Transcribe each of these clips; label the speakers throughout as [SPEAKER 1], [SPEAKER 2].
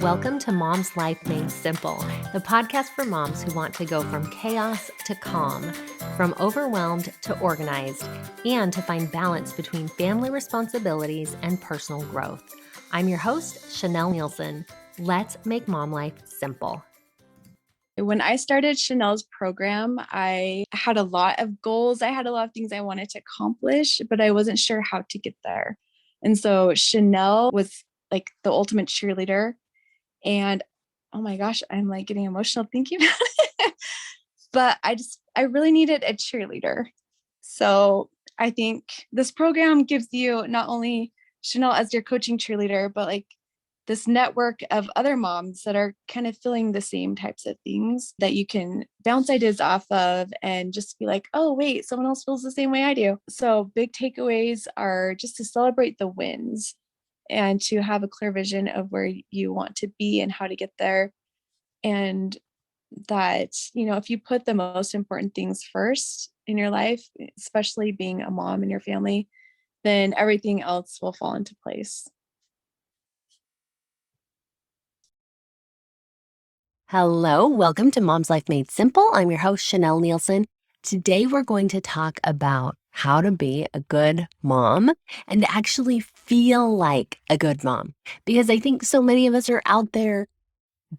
[SPEAKER 1] Welcome to Mom's Life Made Simple, the podcast for moms who want to go from chaos to calm, from overwhelmed to organized, and to find balance between family responsibilities and personal growth. I'm your host, Chanel Nielsen. Let's make mom life simple.
[SPEAKER 2] When I started Chanel's program, I had a lot of goals. I had a lot of things I wanted to accomplish, but I wasn't sure how to get there. And so Chanel was like the ultimate cheerleader. And oh my gosh, I'm like getting emotional thinking about it. But I really needed a cheerleader. So I think this program gives you not only Chanel as your coaching cheerleader, but like this network of other moms that are kind of feeling the same types of things that you can bounce ideas off of and just be like, oh, wait, someone else feels the same way I do. So big takeaways are just to celebrate the wins and to have a clear vision of where you want to be and how to get there. And that, if you put the most important things first in your life, especially being a mom in your family, then everything else will fall into place.
[SPEAKER 1] Hello, welcome to Mom's Life Made Simple. I'm your host, Chanel Nielsen. Today, we're going to talk about how to be a good mom and actually feel like a good mom. Because I think so many of us are out there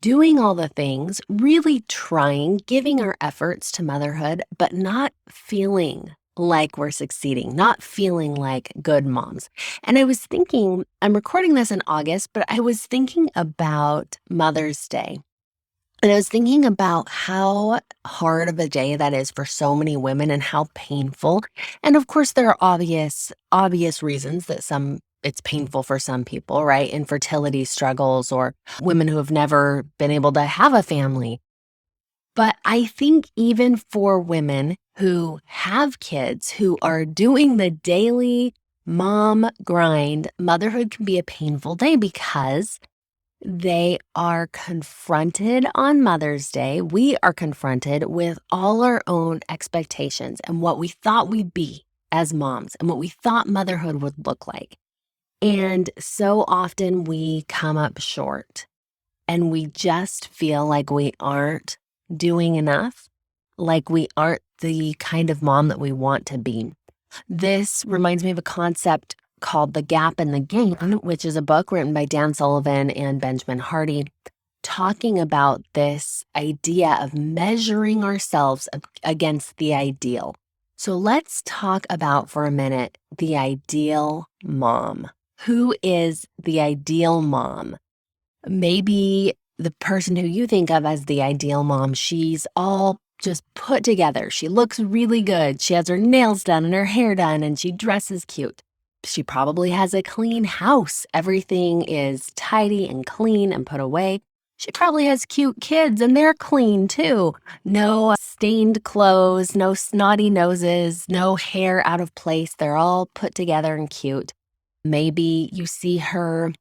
[SPEAKER 1] doing all the things, really trying, giving our efforts to motherhood, but not feeling like we're succeeding, not feeling like good moms. And I was thinking, I'm recording this in August, but I was thinking about Mother's Day. And I was thinking about how hard of a day that is for so many women and how painful. And of course, there are obvious reasons that it's painful for some people, right? Infertility struggles or women who have never been able to have a family. But I think even for women who have kids, who are doing the daily mom grind, motherhood can be a painful day because they are confronted on Mother's Day. We are confronted with all our own expectations and what we thought we'd be as moms and what we thought motherhood would look like. And so often we come up short and we just feel like we aren't doing enough, like we aren't the kind of mom that we want to be. This reminds me of a concept called The Gap and the Gain, which is a book written by Dan Sullivan and Benjamin Hardy, talking about this idea of measuring ourselves against the ideal. So let's talk about for a minute the ideal mom. Who is the ideal mom? Maybe the person who you think of as the ideal mom, she's all just put together. She looks really good. She has her nails done and her hair done, and she dresses cute. She probably has a clean house. Everything is tidy and clean and put away. She probably has cute kids, and they're clean too. No stained clothes, no snotty noses, no hair out of place. They're all put together and cute. Maybe you see her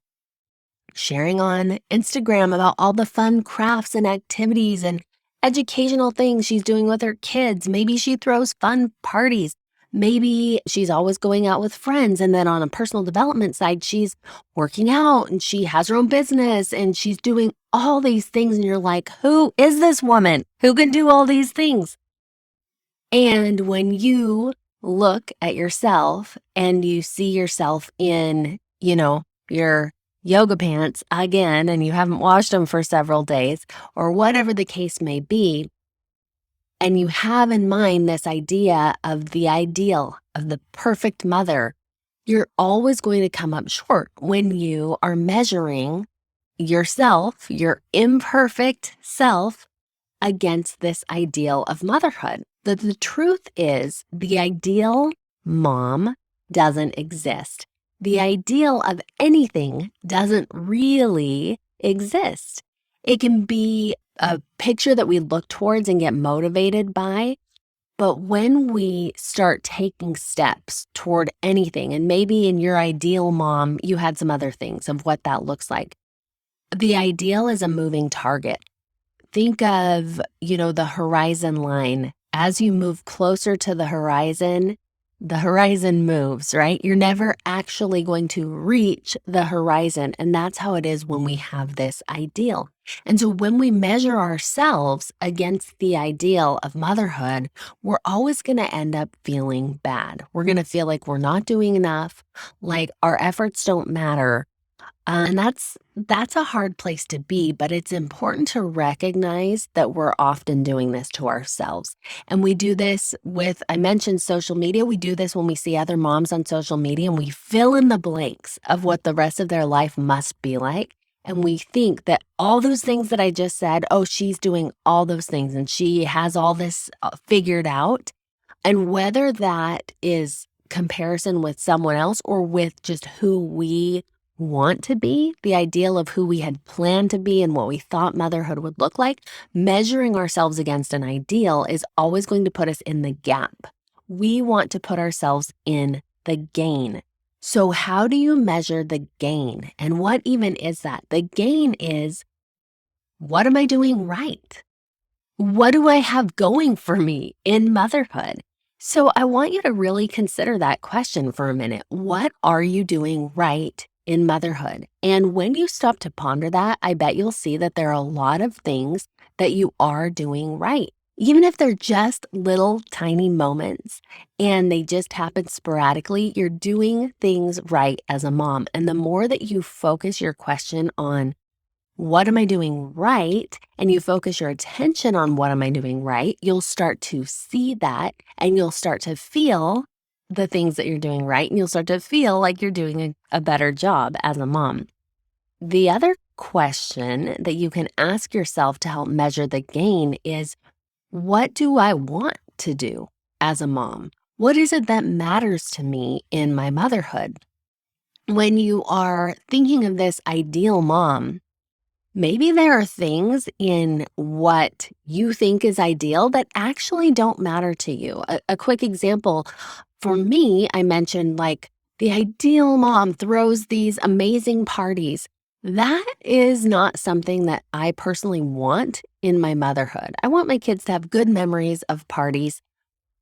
[SPEAKER 1] sharing on Instagram about all the fun crafts and activities and educational things she's doing with her kids. Maybe she throws fun parties. Maybe she's always going out with friends. And then on a personal development side, she's working out and she has her own business and she's doing all these things. And you're like, who is this woman who can do all these things? And when you look at yourself and you see yourself in, your yoga pants again, and you haven't washed them for several days, or whatever the case may be, and you have in mind this idea of the ideal, of the perfect mother, you're always going to come up short when you are measuring yourself, your imperfect self, against this ideal of motherhood. The truth is, the ideal mom doesn't exist. The ideal of anything doesn't really exist. It can be a picture that we look towards and get motivated by, but when we start taking steps toward anything, and maybe in your ideal mom, you had some other things of what that looks like. The ideal is a moving target. Think of, the horizon line. As you move closer to the horizon, the horizon moves, right? You're never actually going to reach the horizon. And that's how it is when we have this ideal. And so when we measure ourselves against the ideal of motherhood, we're always going to end up feeling bad. We're going to feel like we're not doing enough, like our efforts don't matter. And that's a hard place to be, but it's important to recognize that we're often doing this to ourselves. And we do this with, I mentioned social media. We do this when we see other moms on social media and we fill in the blanks of what the rest of their life must be like. And we think that all those things that I just said, oh, she's doing all those things and she has all this figured out. And whether that is comparison with someone else or with just who we want to be, the ideal of who we had planned to be and what we thought motherhood would look like, measuring ourselves against an ideal is always going to put us in the gap. We want to put ourselves in the gain. So, how do you measure the gain? And what even is that? The gain is, what am I doing right? What do I have going for me in motherhood? So I want you to really consider that question for a minute. What are you doing right in motherhood? And when you stop to ponder that, I bet you'll see that there are a lot of things that you are doing right. Even if they're just little tiny moments and they just happen sporadically, you're doing things right as a mom. And the more that you focus your question on what am I doing right? And you focus your attention on what am I doing right, you'll start to see that and you'll start to feel the things that you're doing right. And you'll start to feel like you're doing a better job as a mom. The other question that you can ask yourself to help measure the gain is, what do I want to do as a mom? What is it that matters to me in my motherhood? When you are thinking of this ideal mom, maybe there are things in what you think is ideal that actually don't matter to you. A quick example for me, I mentioned like the ideal mom throws these amazing parties. That is not something that I personally want in my motherhood. I want my kids to have good memories of parties.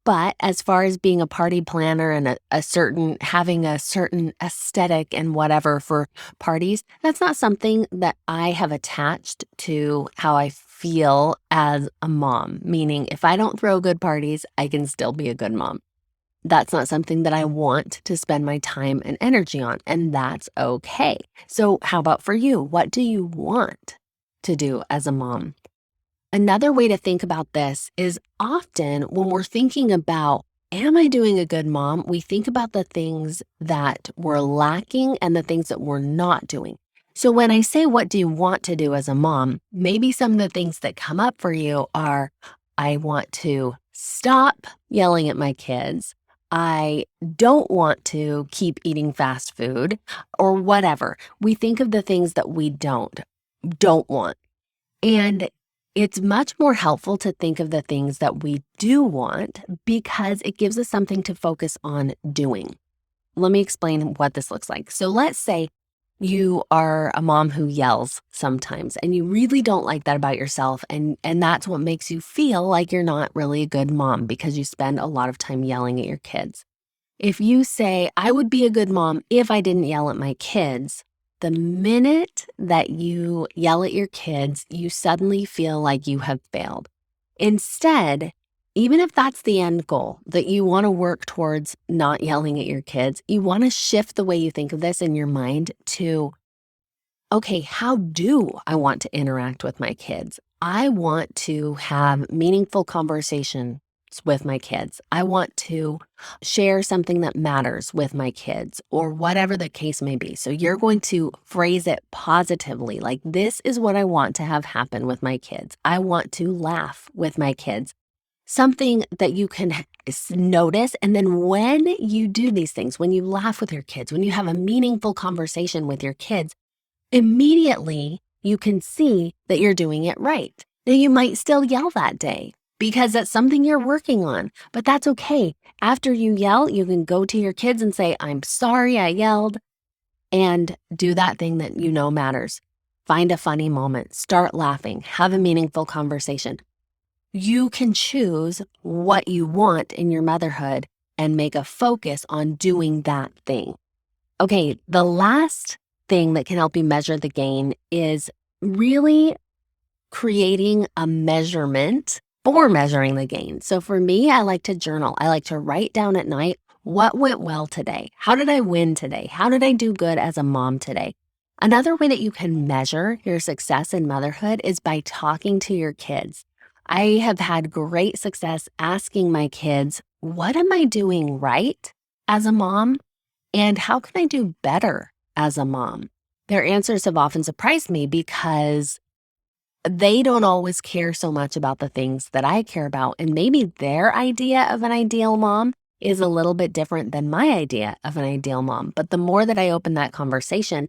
[SPEAKER 1] But as far as being a party planner and having a certain aesthetic and whatever for parties, that's not something that I have attached to how I feel as a mom. Meaning, if I don't throw good parties, I can still be a good mom. That's not something that I want to spend my time and energy on, and that's okay. So, how about for you? What do you want to do as a mom? Another way to think about this is often when we're thinking about, am I doing a good mom? We think about the things that we're lacking and the things that we're not doing. So when I say, what do you want to do as a mom? Maybe some of the things that come up for you are, I want to stop yelling at my kids. I don't want to keep eating fast food or whatever. We think of the things that we don't want. And it's much more helpful to think of the things that we do want because it gives us something to focus on doing. Let me explain what this looks like. So let's say you are a mom who yells sometimes and you really don't like that about yourself, and that's what makes you feel like you're not really a good mom because you spend a lot of time yelling at your kids. If you say, I would be a good mom if I didn't yell at my kids, the minute that you yell at your kids, you suddenly feel like you have failed. Instead, even if that's the end goal, that you want to work towards not yelling at your kids, you want to shift the way you think of this in your mind to, okay, how do I want to interact with my kids? I want to have meaningful conversations with my kids. I want to share something that matters with my kids or whatever the case may be. So you're going to phrase it positively, like, this is what I want to have happen with my kids. I want to laugh with my kids. Something that you can notice. And then when you do these things, when you laugh with your kids, when you have a meaningful conversation with your kids, immediately you can see that you're doing it right. Now, you might still yell that day because that's something you're working on, but that's okay. After you yell, you can go to your kids and say, I'm sorry I yelled, and do that thing that you know matters. Find a funny moment, start laughing, have a meaningful conversation. You can choose what you want in your motherhood and make a focus on doing that thing. Okay, the last thing that can help you measure the gain is really creating a measurement for measuring the gain. So for me, I like to journal. I like to write down at night, what went well today? How did I win today? How did I do good as a mom today? Another way that you can measure your success in motherhood is by talking to your kids. I have had great success asking my kids, what am I doing right as a mom? And how can I do better as a mom? Their answers have often surprised me because they don't always care so much about the things that I care about. And maybe their idea of an ideal mom is a little bit different than my idea of an ideal mom. But the more that I open that conversation,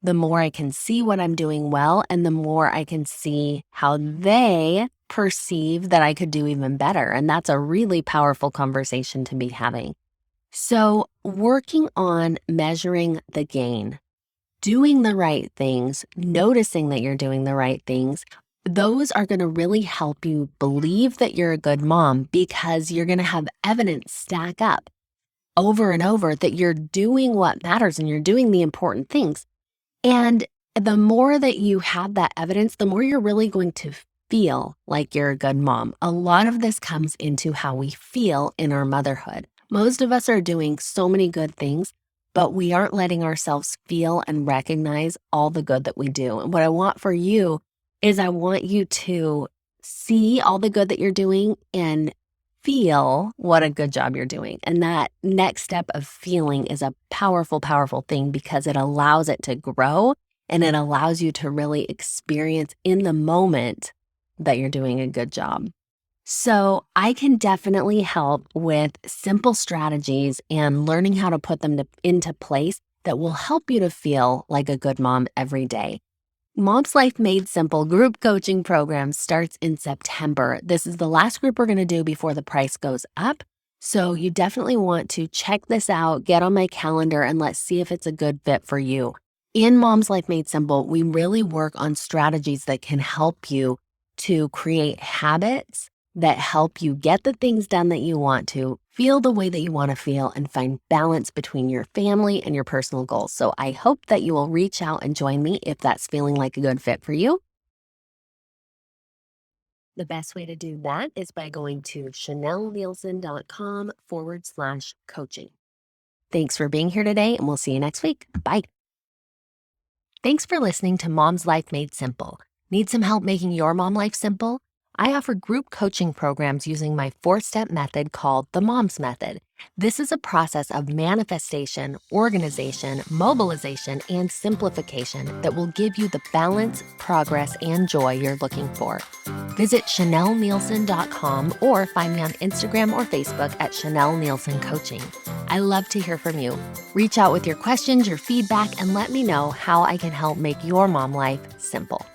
[SPEAKER 1] the more I can see what I'm doing well, and the more I can see how they perceive that I could do even better. And that's a really powerful conversation to be having. So, working on measuring the gain, doing the right things, noticing that you're doing the right things, those are going to really help you believe that you're a good mom, because you're going to have evidence stack up over and over that you're doing what matters and you're doing the important things. And the more that you have that evidence, the more you're really going to feel like you're a good mom. A lot of this comes into how we feel in our motherhood. Most of us are doing so many good things, but we aren't letting ourselves feel and recognize all the good that we do. And what I want for you is I want you to see all the good that you're doing and feel what a good job you're doing. And that next step of feeling is a powerful, powerful thing, because it allows it to grow and it allows you to really experience in the moment that you're doing a good job. So I can definitely help with simple strategies and learning how to put them into place that will help you to feel like a good mom every day. Mom's Life Made Simple group coaching program starts in September. This is the last group we're going to do before the price goes up. So you definitely want to check this out, get on my calendar, and let's see if it's a good fit for you. In Mom's Life Made Simple, we really work on strategies that can help you to create habits that help you get the things done that you want to, feel the way that you want to feel, and find balance between your family and your personal goals. So I hope that you will reach out and join me if that's feeling like a good fit for you. The best way to do that is by going to chanelnielsen.com/coaching. Thanks for being here today, and we'll see you next week. Bye. Thanks for listening to Mom's Life Made Simple. Need some help making your mom life simple? I offer group coaching programs using my 4-step method called the Mom's Method. This is a process of manifestation, organization, mobilization, and simplification that will give you the balance, progress, and joy you're looking for. Visit chanelnielsen.com or find me on Instagram or Facebook at Chanel Nielsen Coaching. I love to hear from you. Reach out with your questions, your feedback, and let me know how I can help make your mom life simple.